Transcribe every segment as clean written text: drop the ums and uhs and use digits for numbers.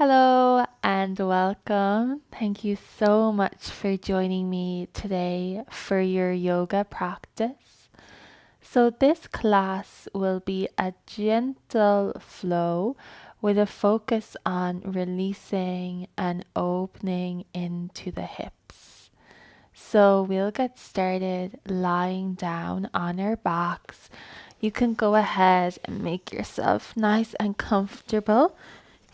Hello and welcome. Thank you so much for joining me today for your yoga practice. So, this class will be a gentle flow with a focus on releasing and opening into the hips. So, we'll get started lying down on our backs. You can go ahead and make yourself nice and comfortable.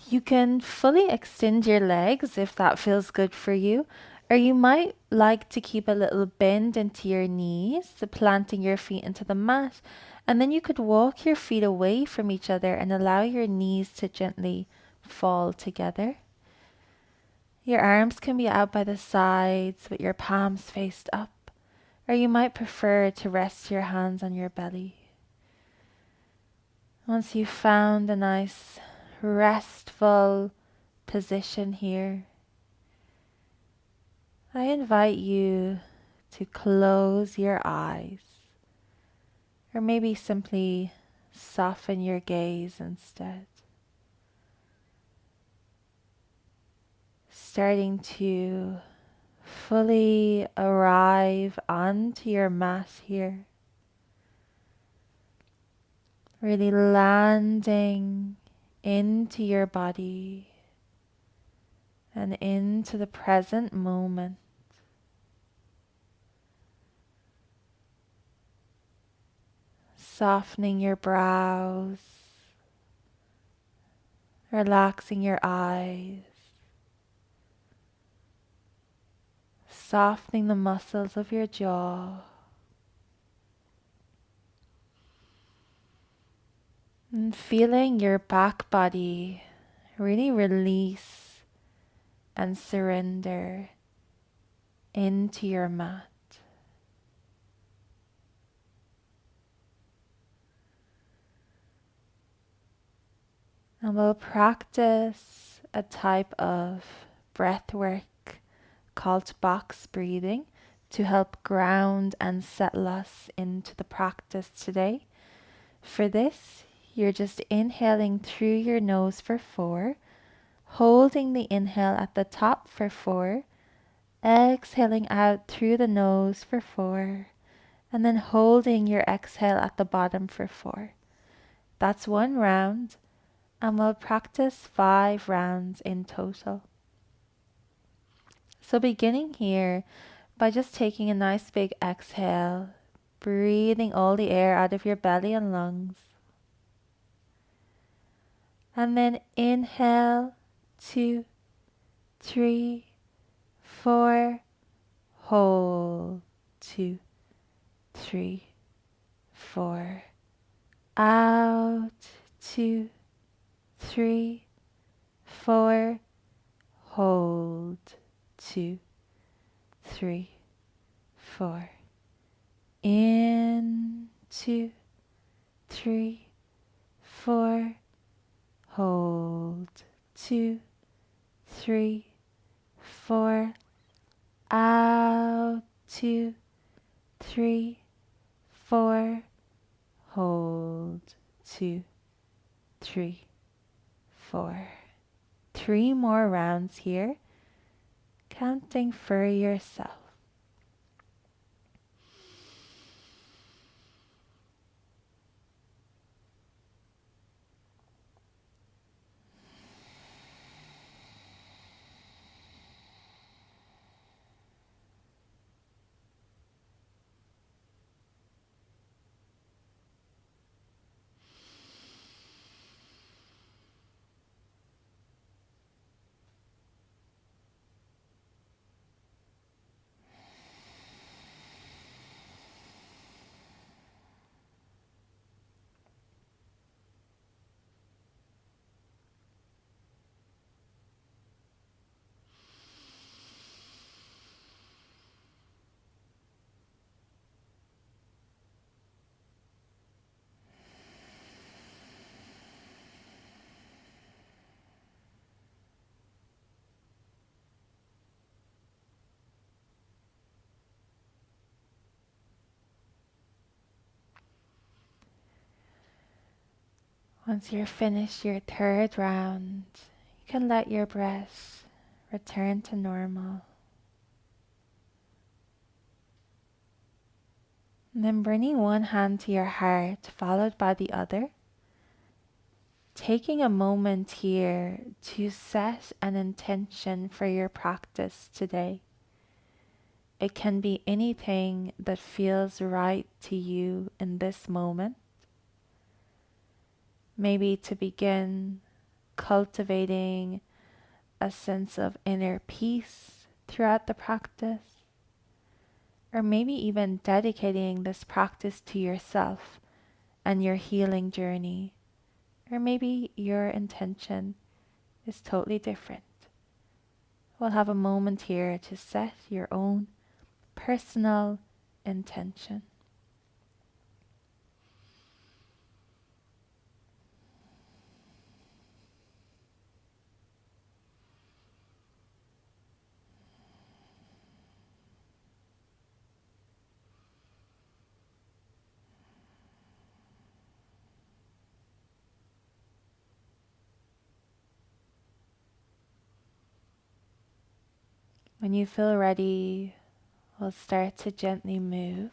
You can fully extend your legs if that feels good for you, or you might like to keep a little bend into your knees, so planting your feet into the mat, and then you could walk your feet away from each other and allow your knees to gently fall together. Your arms can be out by the sides with your palms faced up, or you might prefer to rest your hands on your belly. Once you've found a nice restful position here, I invite you to close your eyes, or maybe simply soften your gaze instead. Starting to fully arrive onto your mat here. Really landing into your body and into the present moment. Softening your brows, relaxing your eyes, softening the muscles of your jaw, and feeling your back body really release and surrender into your mat. And we'll practice a type of breath work called box breathing to help ground and settle us into the practice today. For this, you're just inhaling through your nose for 4, holding the inhale at the top for 4, exhaling out through the nose for 4, and then holding your exhale at the bottom for 4. That's 1 round, and we'll practice 5 rounds in total. So beginning here by just taking a nice big exhale, breathing all the air out of your belly and lungs. And then inhale, 2, 3, 4, hold, 2, 3, 4, out, 2, 3, 4, hold, 2, 3, 4, in, 2, 3, 4, hold, 2, 3, 4, out, 2, 3, 4, hold, 2, 3, 4. 3 more rounds here, counting for yourself. Once you're finished your 3rd round, you You can let your breath return to normal. And then bringing one hand to your heart, followed by the other. Taking a moment here to set an intention for your practice today. It can be anything that feels right to you in this moment. Maybe to begin cultivating a sense of inner peace throughout the practice, or maybe even dedicating this practice to yourself and your healing journey, or maybe your intention is totally different. We'll have a moment here to set your own personal intention. When you feel ready, we'll start to gently move.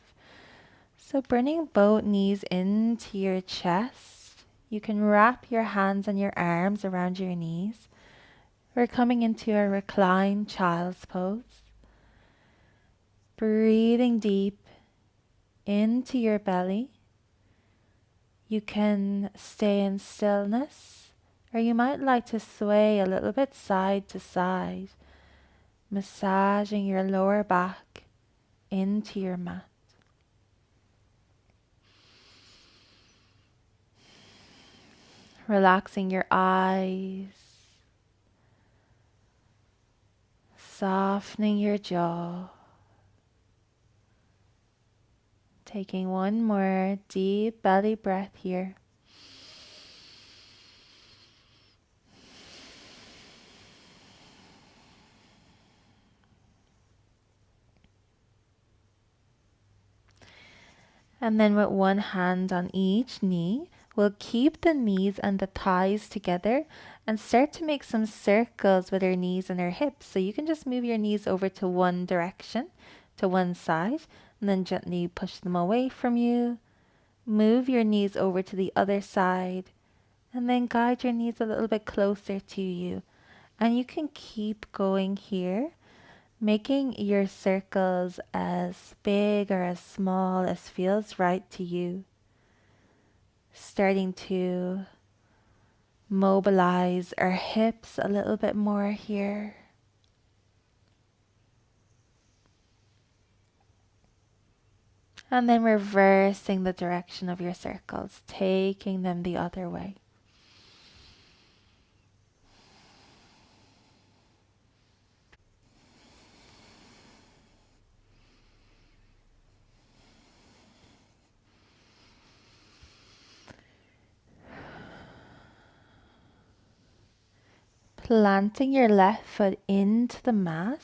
So bringing both knees into your chest, you can wrap your hands and your arms around your knees. We're coming into a reclined child's pose. Breathing deep into your belly. You can stay in stillness, or you might like to sway a little bit side to side, massaging your lower back into your mat. Relaxing your eyes, softening your jaw. Taking one more deep belly breath here. And then with one hand on each knee, we'll keep the knees and the thighs together and start to make some circles with our knees and our hips. So you can just move your knees over to one direction, to one side, and then gently push them away from you. Move your knees over to the other side, and then guide your knees a little bit closer to you. And you can keep going here, making your circles as big or as small as feels right to you. Starting to mobilize our hips a little bit more here. And then reversing the direction of your circles, taking them the other way. Planting your left foot into the mat,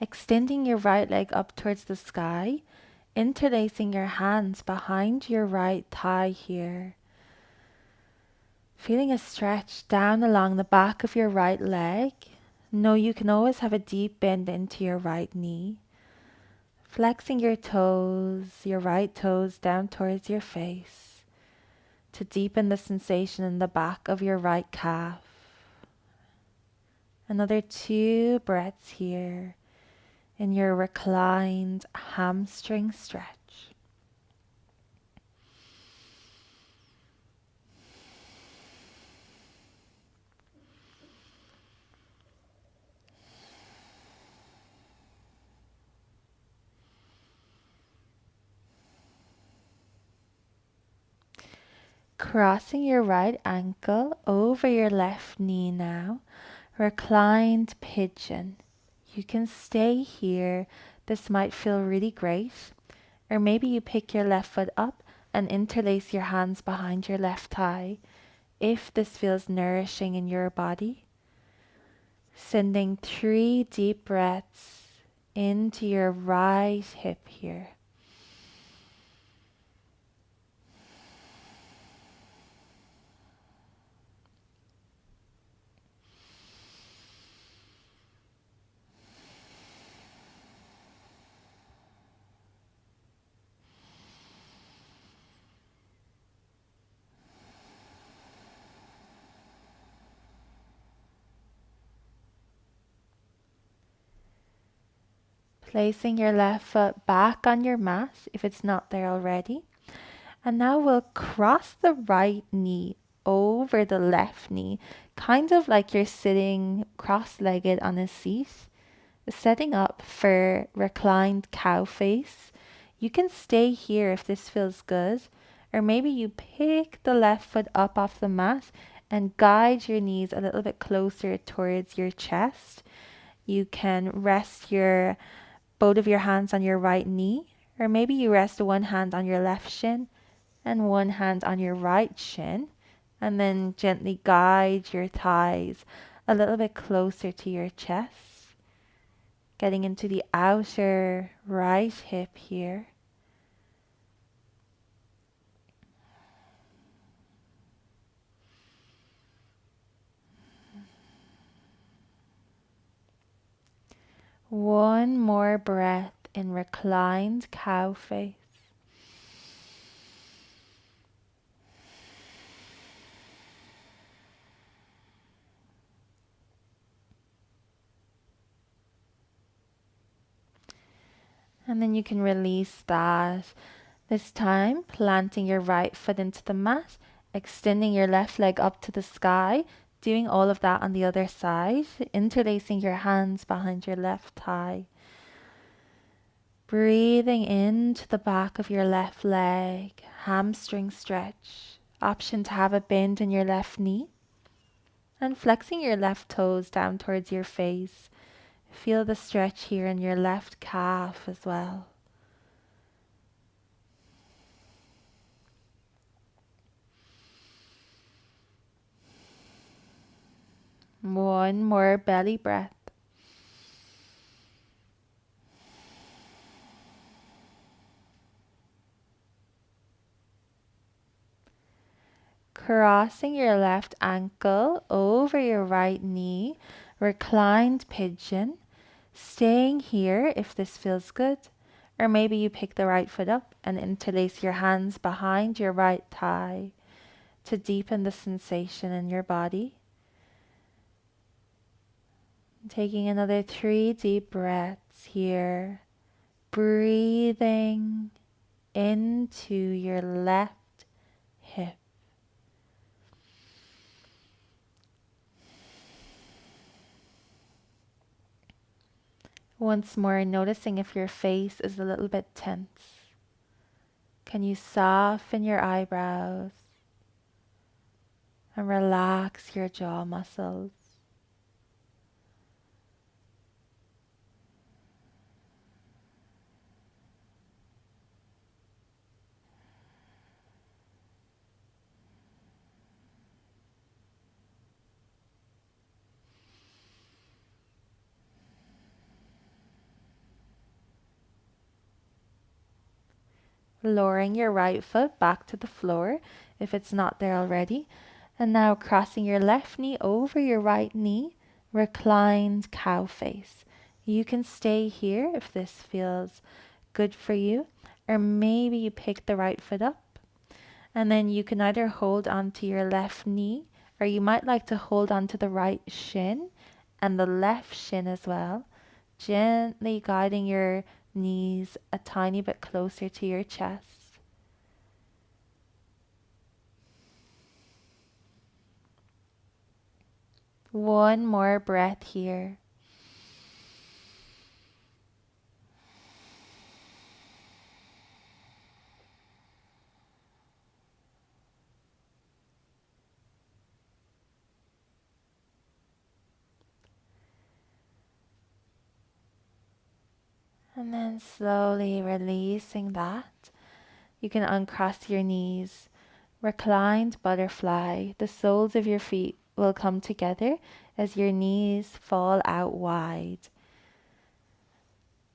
extending your right leg up towards the sky, interlacing your hands behind your right thigh here. Feeling a stretch down along the back of your right leg. Know you can always have a deep bend into your right knee. Flexing your toes, your right toes down towards your face to deepen the sensation in the back of your right calf. Another 2 breaths here in your reclined hamstring stretch. Crossing your right ankle over your left knee now. Reclined pigeon. You can stay here. This might feel really great. Or maybe you pick your left foot up and interlace your hands behind your left thigh if this feels nourishing in your body. Sending 3 deep breaths into your right hip here. Placing your left foot back on your mat if it's not there already. And now we'll cross the right knee over the left knee, kind of like you're sitting cross-legged on a seat, setting up for reclined cow face. You can stay here if this feels good, or maybe you pick the left foot up off the mat and guide your knees a little bit closer towards your chest. You can rest both of your hands on your right knee, or maybe you rest one hand on your left shin and one hand on your right shin, and then gently guide your thighs a little bit closer to your chest, getting into the outer right hip here. One more breath in reclined cow face. And then you can release that. This time, planting your right foot into the mat, extending your left leg up to the sky, doing all of that on the other side, interlacing your hands behind your left thigh. Breathing into the back of your left leg, hamstring stretch. Option to have a bend in your left knee. And flexing your left toes down towards your face. Feel the stretch here in your left calf as well. One more belly breath. Crossing your left ankle over your right knee, reclined pigeon. Staying here if this feels good, or maybe you pick the right foot up and interlace your hands behind your right thigh to deepen the sensation in your body. Taking another 3 deep breaths here, breathing into your left hip. Once more, noticing if your face is a little bit tense. Can you soften your eyebrows and relax your jaw muscles? Lowering your right foot back to the floor if it's not there already. And now crossing your left knee over your right knee, reclined cow face. You can stay here if this feels good for you, or maybe you pick the right foot up. And then you can either hold onto your left knee, or you might like to hold onto the right shin and the left shin as well, gently guiding your knees a tiny bit closer to your chest. One more breath here. And then slowly releasing that. You can uncross your knees. Reclined butterfly. The soles of your feet will come together as your knees fall out wide.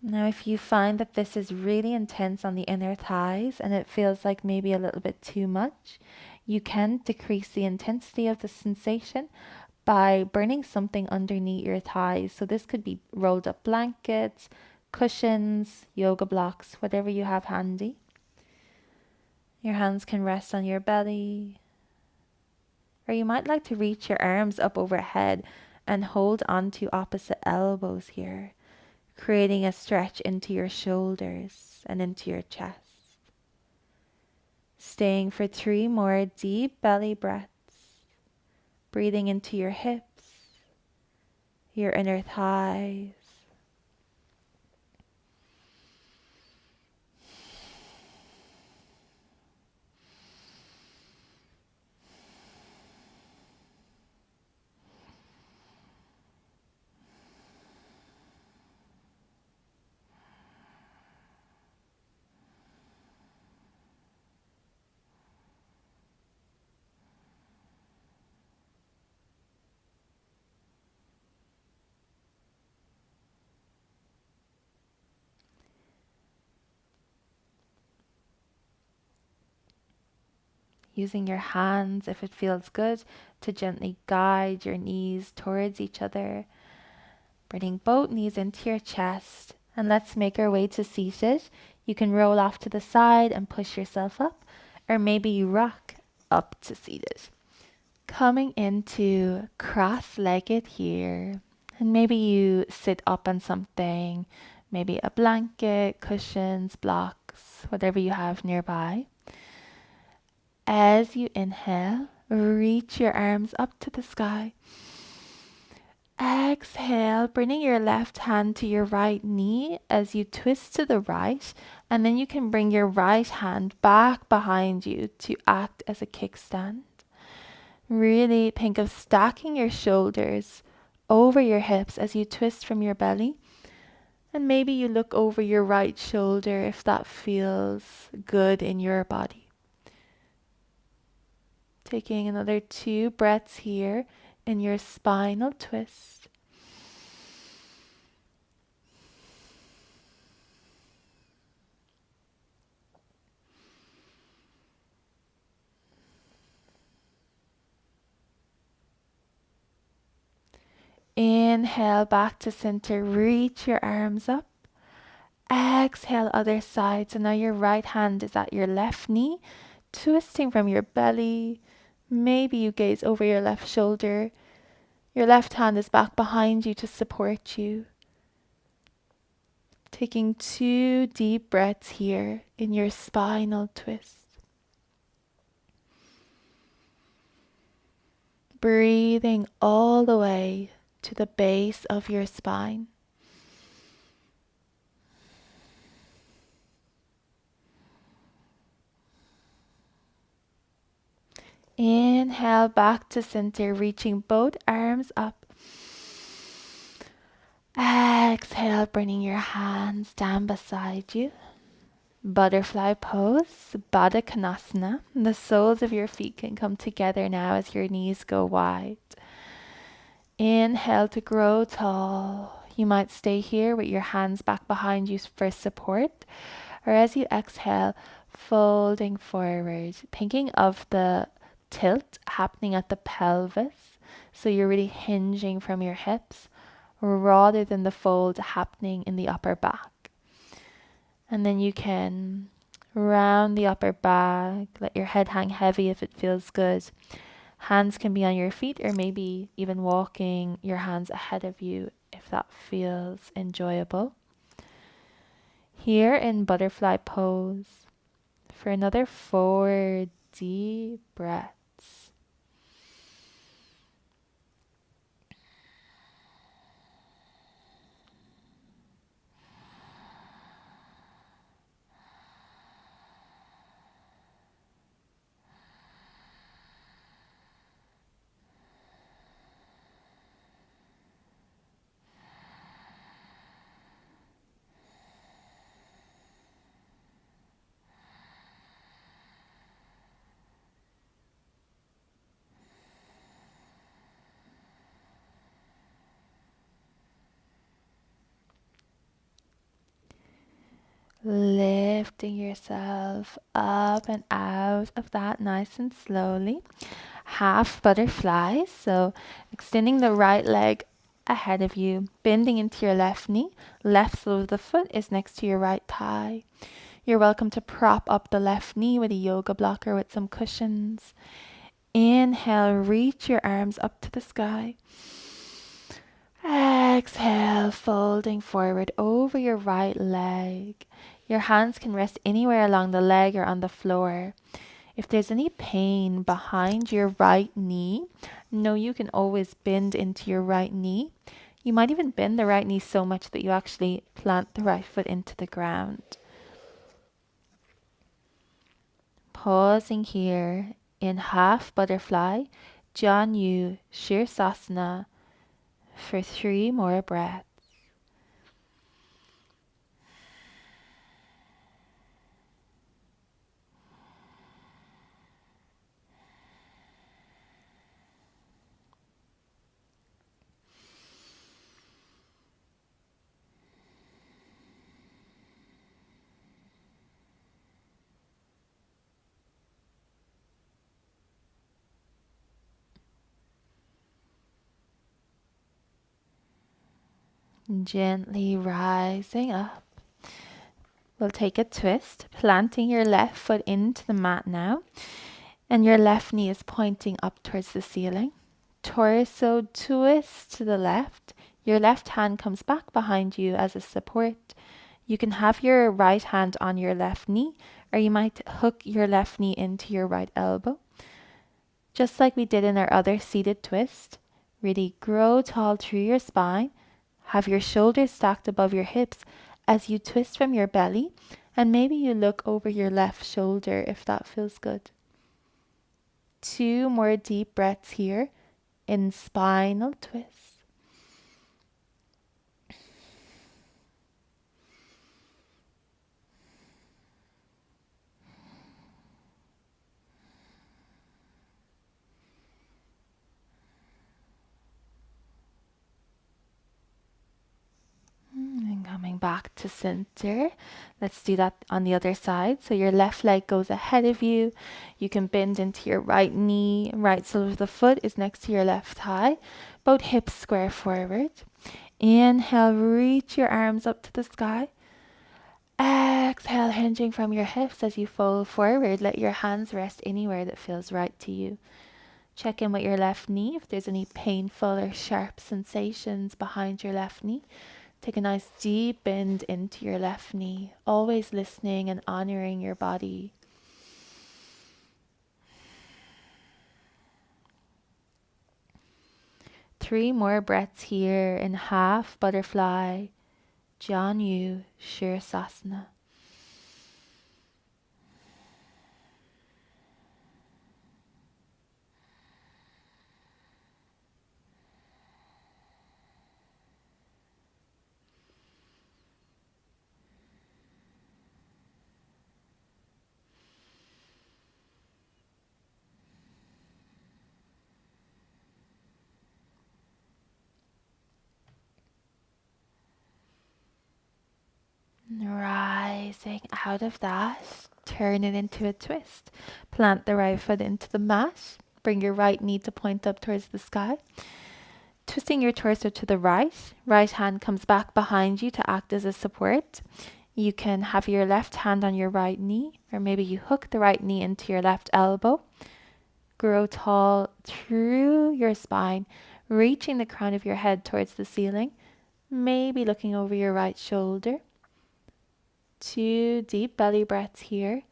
Now, if you find that this is really intense on the inner thighs and it feels like maybe a little bit too much, you can decrease the intensity of the sensation by burning something underneath your thighs. So this could be rolled up blankets, cushions, yoga blocks, whatever you have handy. Your hands can rest on your belly, or you might like to reach your arms up overhead and hold on to opposite elbows here, creating a stretch into your shoulders and into your chest. Staying for 3 more deep belly breaths, breathing into your hips, your inner thighs. Using your hands, if it feels good, to gently guide your knees towards each other. Bringing both knees into your chest. And let's make our way to seated. You can roll off to the side and push yourself up. Or maybe you rock up to seated. Coming into cross-legged here. And maybe you sit up on something. Maybe a blanket, cushions, blocks, whatever you have nearby. As you inhale, reach your arms up to the sky. Exhale, bringing your left hand to your right knee as you twist to the right, and then you can bring your right hand back behind you to act as a kickstand. Really think of stacking your shoulders over your hips as you twist from your belly. And maybe you look over your right shoulder if that feels good in your body. Taking another 2 breaths here in your spinal twist. Inhale back to center, reach your arms up. Exhale, other side. So now your right hand is at your left knee, twisting from your belly. Maybe you gaze over your left shoulder. Your left hand is back behind you to support you. Taking 2 deep breaths here in your spinal twist. Breathing all the way to the base of your spine. Inhale back to center, reaching both arms up. Exhale, bringing your hands down beside you. Butterfly pose, Baddha Konasana. The soles of your feet can come together now as your knees go wide. Inhale to grow tall. You might stay here with your hands back behind you for support. Or as you exhale, folding forward, thinking of the tilt happening at the pelvis. So you're really hinging from your hips rather than the fold happening in the upper back. And then you can round the upper back, let your head hang heavy if it feels good. Hands can be on your feet or maybe even walking your hands ahead of you if that feels enjoyable. Here in butterfly pose for another 4 deep breaths. Lifting yourself up and out of that nice and slowly. Half butterflies. So extending the right leg ahead of you, bending into your left knee. Left sole of the foot is next to your right thigh. You're welcome to prop up the left knee with a yoga blocker with some cushions. Inhale, reach your arms up to the sky. Exhale, Exhale, folding forward over your right leg. Your hands can rest anywhere along the leg or on the floor. If there's any pain behind your right knee, know you can always bend into your right knee. You might even bend the right knee so much that you actually plant the right foot into the ground. Pausing here in half butterfly, Janu Shirsasana for 3 more breaths. Gently rising up. We'll take a twist, planting your left foot into the mat now, and your left knee is pointing up towards the ceiling. Torso twist to the left. Your left hand comes back behind you as a support. You can have your right hand on your left knee, or you might hook your left knee into your right elbow. Just like we did in our other seated twist, really grow tall through your spine. Have your shoulders stacked above your hips as you twist from your belly, and maybe you look over your left shoulder if that feels good. 2 more deep breaths here in spinal twist. And coming back to center. Let's do that on the other side. So your left leg goes ahead of you. You can bend into your right knee. Right sole of the foot is next to your left thigh. Both hips square forward. Inhale, reach your arms up to the sky. Exhale, hinging from your hips as you fold forward. Let your hands rest anywhere that feels right to you. Check in with your left knee if there's any painful or sharp sensations behind your left knee. Take a nice deep bend into your left knee, always listening and honoring your body. Three more breaths here in half butterfly, Janu Shirsasana. Rising out of that, turn it into a twist. Plant the right foot into the mat. Bring your right knee to point up towards the sky. Twisting your torso to the right. Right hand comes back behind you to act as a support. You can have your left hand on your right knee, or maybe you hook the right knee into your left elbow. Grow tall through your spine, reaching the crown of your head towards the ceiling. Maybe looking over your right shoulder. 2 deep belly breaths here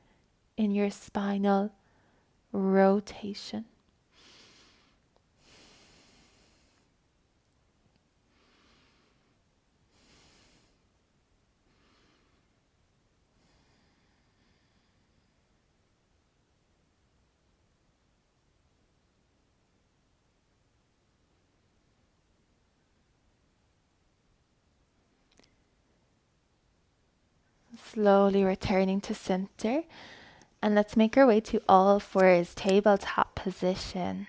in your spinal rotation. Slowly returning to center. And let's make our way to all fours, tabletop position.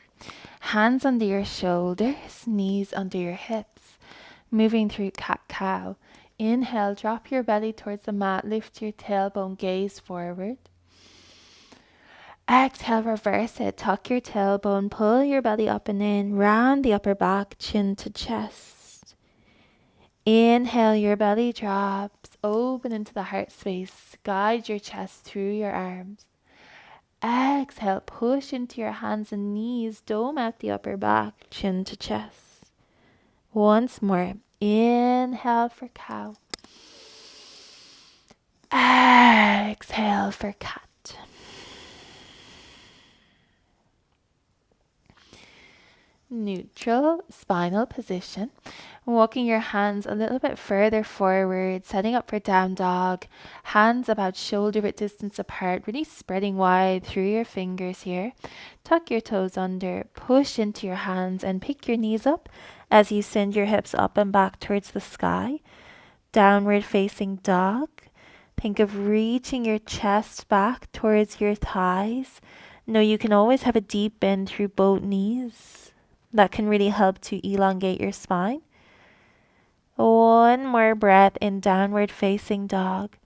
Hands under your shoulders, knees under your hips. Moving through cat-cow. Inhale, drop your belly towards the mat, lift your tailbone, gaze forward. Exhale, reverse it, tuck your tailbone, pull your belly up and in, round the upper back, chin to chest. Inhale, your belly drops, open into the heart space, guide your chest through your arms. Exhale, push into your hands and knees, dome out the upper back, chin to chest. Once more, Inhale for cow. Exhale for cat. Neutral spinal position. Walking your hands a little bit further forward, setting up for down dog. Hands about shoulder width distance apart, really spreading wide through your fingers here. Tuck your toes under, push into your hands and pick your knees up as you send your hips up and back towards the sky. Downward facing dog. Think of reaching your chest back towards your thighs. Know you can always have a deep bend through both knees. That can really help to elongate your spine. One more breath in downward facing dog.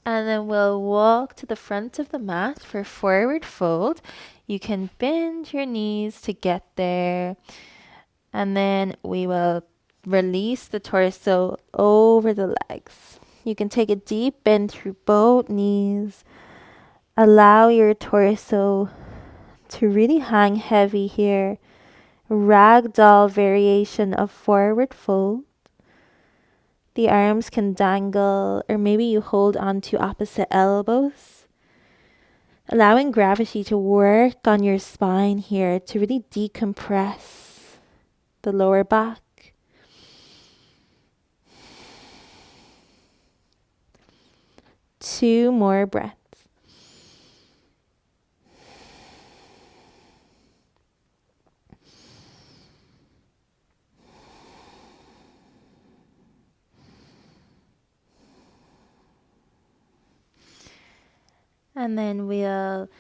And then we'll walk to the front of the mat for forward fold. You can bend your knees to get there. And then we will release the torso over the legs. You can take a deep bend through both knees. Allow your torso to really hang heavy here. Ragdoll variation of forward fold. The arms can dangle, or maybe you hold on to opposite elbows. Allowing gravity to work on your spine here to really decompress the lower back. Two more breaths. And then we'll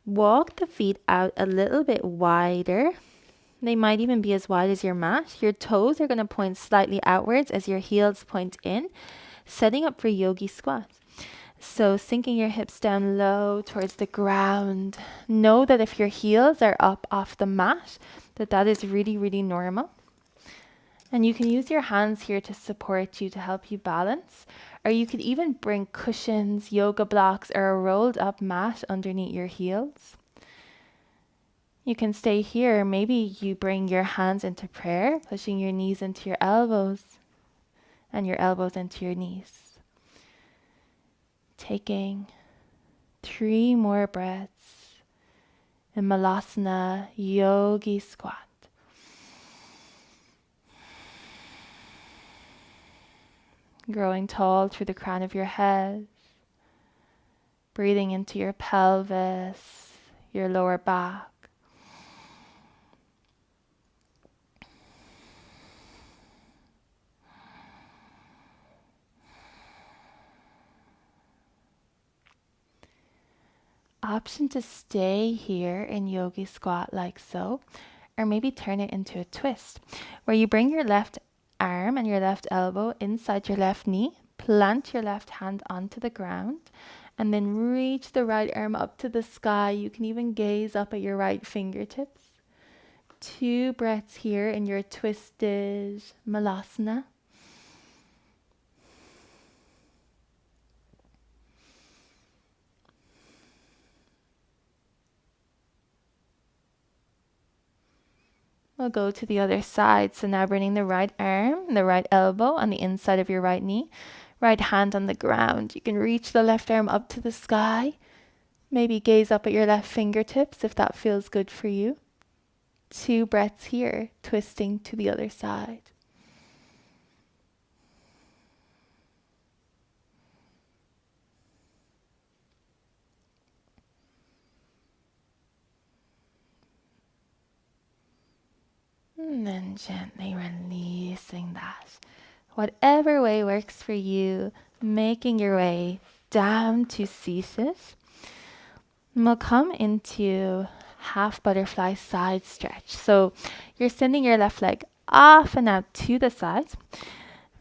walk the feet out a little bit wider. They might even be as wide as your mat. Your toes are going to point slightly outwards as your heels point in, setting up for yogi squat. So sinking your hips down low towards the ground. Know that if your heels are up off the mat, that is really, really normal. And you can use your hands here to support you, to help you balance. Or you could even bring cushions, yoga blocks, or a rolled up mat underneath your heels. You can stay here. Maybe you bring your hands into prayer, pushing your knees into your elbows and your elbows into your knees. Taking 3 more breaths in Malasana Yogi Squat. Growing tall through the crown of your head. Breathing into your pelvis, your lower back. Option to stay here in yogi squat like so, or maybe turn it into a twist where you bring your left arm and your left elbow inside your left knee, plant your left hand onto the ground, and then reach the right arm up to the sky. You can even gaze up at your right fingertips. 2 breaths here in your twisted malasana. We'll go to the other side. So now bringing the right arm, the right elbow on the inside of your right knee, right hand on the ground. You can reach the left arm up to the sky. Maybe gaze up at your left fingertips if that feels good for you. 2 breaths here, twisting to the other side. And then gently releasing that. Whatever way works for you, making your way down to seated. And we'll come into half butterfly side stretch. So you're sending your left leg off and out to the side.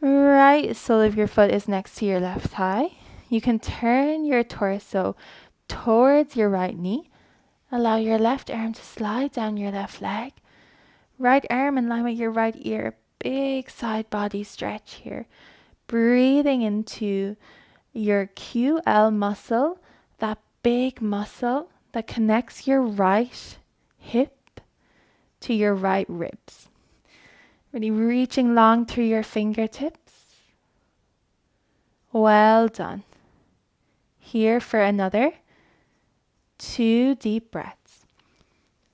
Right sole of your foot is next to your left thigh. You can turn your torso towards your right knee. Allow your left arm to slide down your left leg. Right arm in line with your right ear. Big side body stretch here. Breathing into your QL muscle, that big muscle that connects your right hip to your right ribs. Really reaching long through your fingertips. Well done. Here for another 2 deep breaths.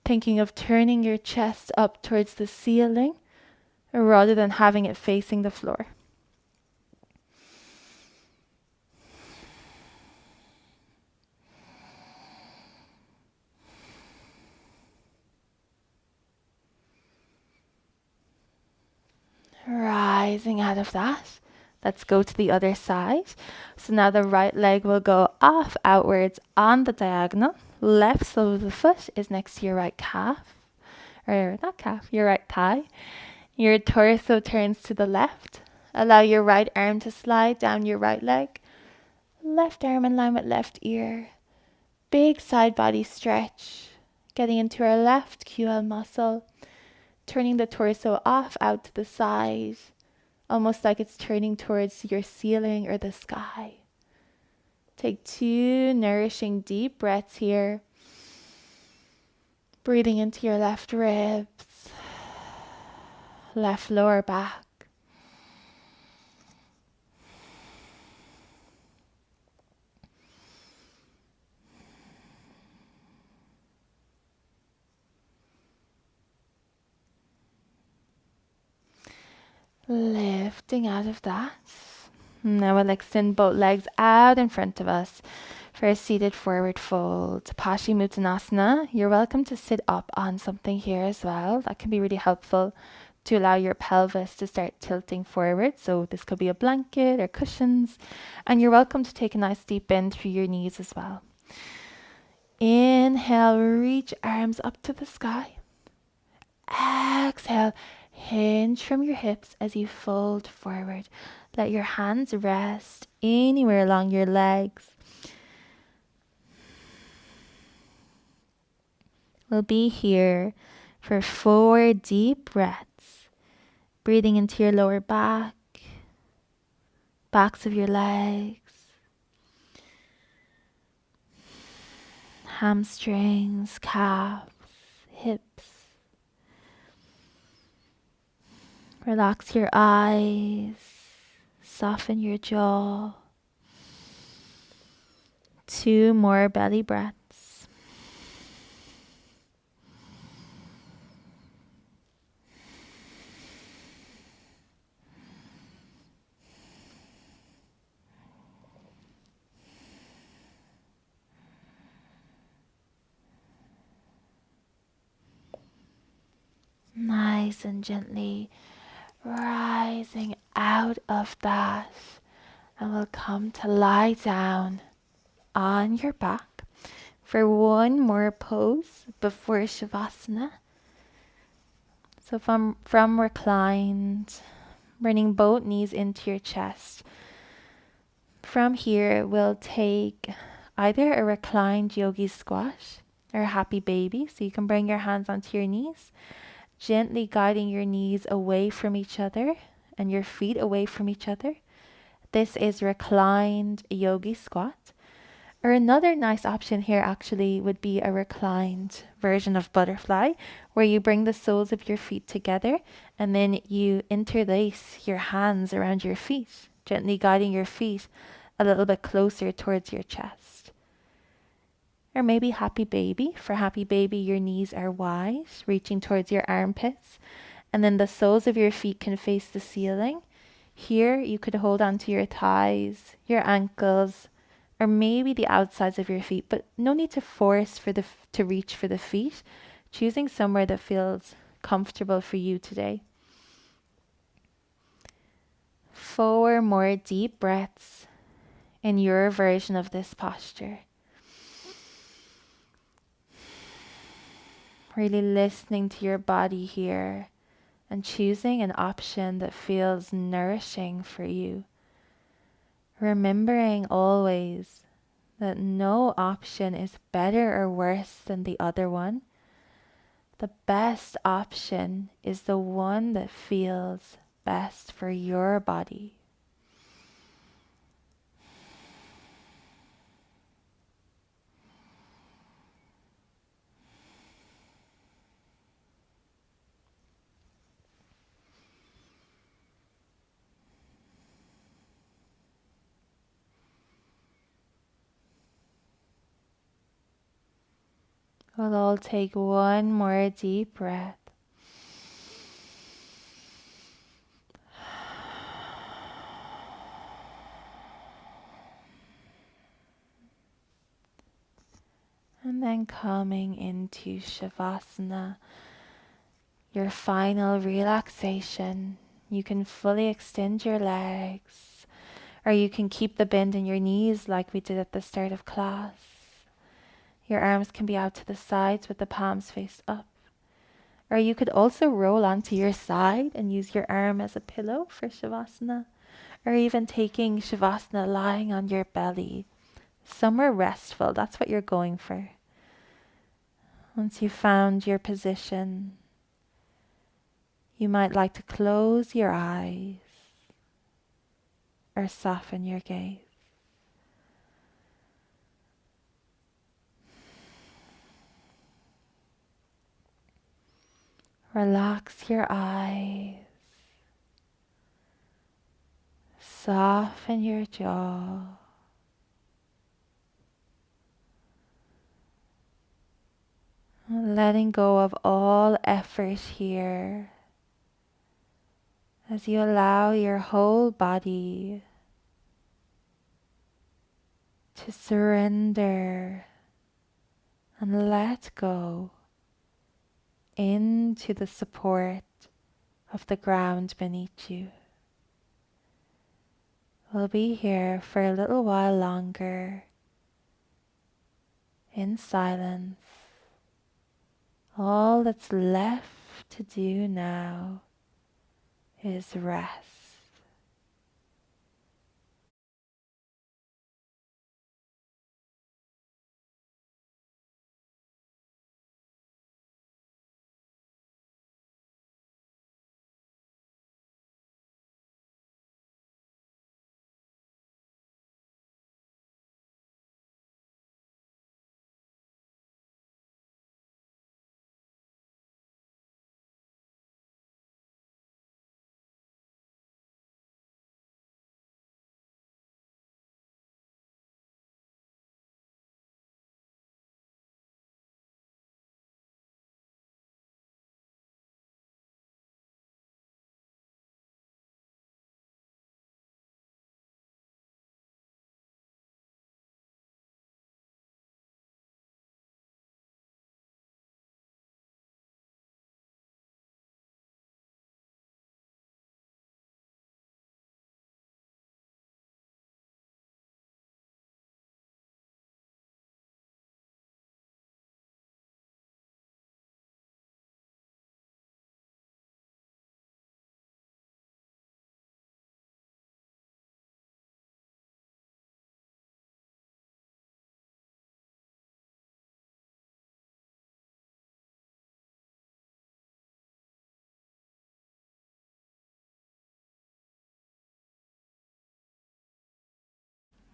Thinking of turning your chest up towards the ceiling rather than having it facing the floor. Rising out of that. Let's go to the other side. So now the right leg will go off outwards on the diagonal. Left sole of the foot is next to your right calf. Or not calf, your right thigh. Your torso turns to the left. Allow your right arm to slide down your right leg. Left arm in line with left ear. Big side body stretch. Getting into our left QL muscle. Turning the torso off out to the side. Almost like it's turning towards your ceiling or the sky. Take 2 nourishing deep breaths here. Breathing into your left ribs, left lower back. Lifting out of that. Now we'll extend both legs out in front of us for a seated forward fold. Paschimottanasana. You're welcome to sit up on something here as well. That can be really helpful to allow your pelvis to start tilting forward. So this could be a blanket or cushions. And you're welcome to take a nice deep bend through your knees as well. Inhale, reach arms up to the sky. Exhale, hinge from your hips as you fold forward. Let your hands rest anywhere along your legs. We'll be here for 4 deep breaths. Breathing into your lower back, backs of your legs, hamstrings, calves, hips. Relax your eyes, soften your jaw. 2 more belly breaths. Nice and gently rising out of that, and we'll come to lie down on your back for 1 more pose before Savasana. So from reclined, bringing both knees into your chest. From here, we'll take either a reclined yogi squat or a happy baby. So you can bring your hands onto your knees, gently guiding your knees away from each other and your feet away from each other. This is reclined yogi squat. Or another nice option here actually would be a reclined version of butterfly, where you bring the soles of your feet together and then you interlace your hands around your feet, gently guiding your feet a little bit closer towards your chest. Or maybe happy baby. For happy baby, your knees are wide, reaching towards your armpits, and then the soles of your feet can face the ceiling. Here you could hold on to your thighs, your ankles, or maybe the outsides of your feet, but no need to force to reach for the feet. Choosing somewhere that feels comfortable for you today. 4 more deep breaths in your version of this posture. Really listening to your body here and choosing an option that feels nourishing for you. Remembering always that no option is better or worse than the other one. The best option is the one that feels best for your body. We'll all take one more deep breath. And then coming into Savasana, your final relaxation. You can fully extend your legs, or you can keep the bend in your knees like we did at the start of class. Your arms can be out to the sides with the palms faced up. Or you could also roll onto your side and use your arm as a pillow for Shavasana. Or even taking Shavasana lying on your belly. Somewhere restful, that's what you're going for. Once you've found your position, you might like to close your eyes or soften your gaze. Relax your eyes. Soften your jaw. Letting go of all effort here as you allow your whole body to surrender and let go into the support of the ground beneath you. We'll be here for a little while longer in silence. All that's left to do now is rest.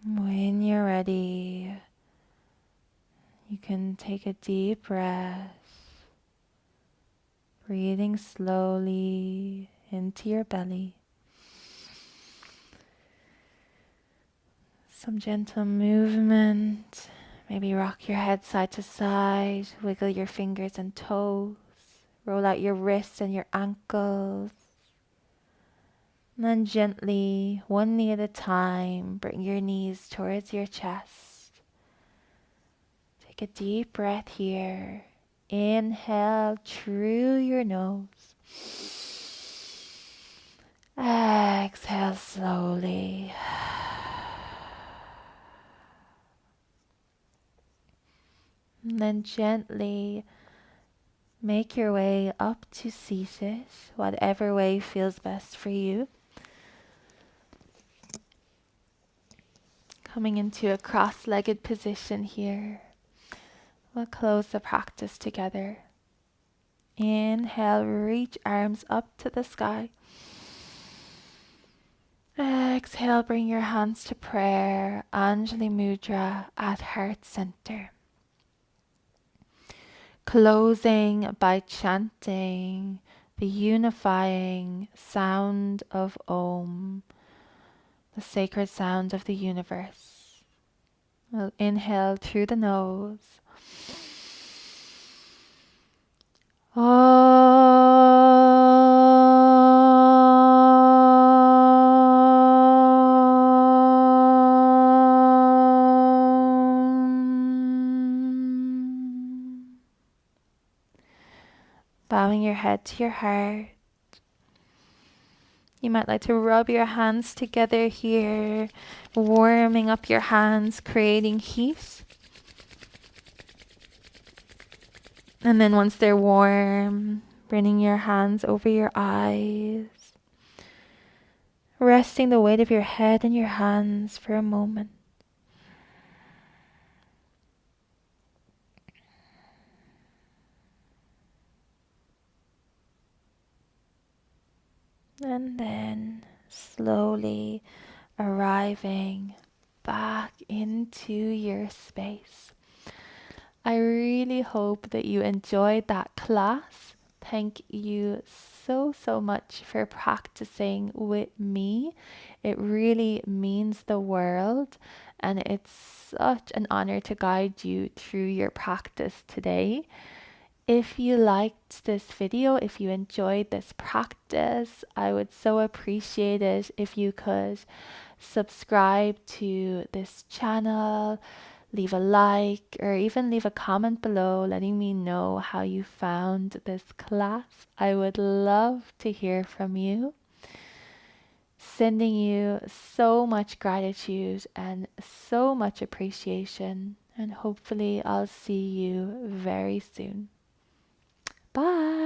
When you're ready, you can take a deep breath, breathing slowly into your belly. Some gentle movement. Maybe rock your head side to side, wiggle your fingers and toes, roll out your wrists and your ankles. And then gently, one knee at a time, bring your knees towards your chest. Take a deep breath here. Inhale through your nose. Exhale slowly. And then gently make your way up to seated, whatever way feels best for you. Coming into a cross-legged position here. We'll close the practice together. Inhale, reach arms up to the sky. Exhale, bring your hands to prayer, Anjali Mudra at heart center. Closing by chanting the unifying sound of Om, the sacred sound of the universe. We'll inhale through the nose Bowing your head to your heart. You might like to rub your hands together here, warming up your hands, creating heat. And then once they're warm, bringing your hands over your eyes, resting the weight of your head in your hands for a moment. And then slowly arriving back into your space. I really hope that you enjoyed that class. Thank you so much for practicing with me. It really means the world, and it's such an honor to guide you through your practice today. If you liked this video, if you enjoyed this practice, I would so appreciate it if you could subscribe to this channel, leave a like, or even leave a comment below letting me know how you found this class. I would love to hear from you. Sending you so much gratitude and so much appreciation, and hopefully I'll see you very soon. Bye.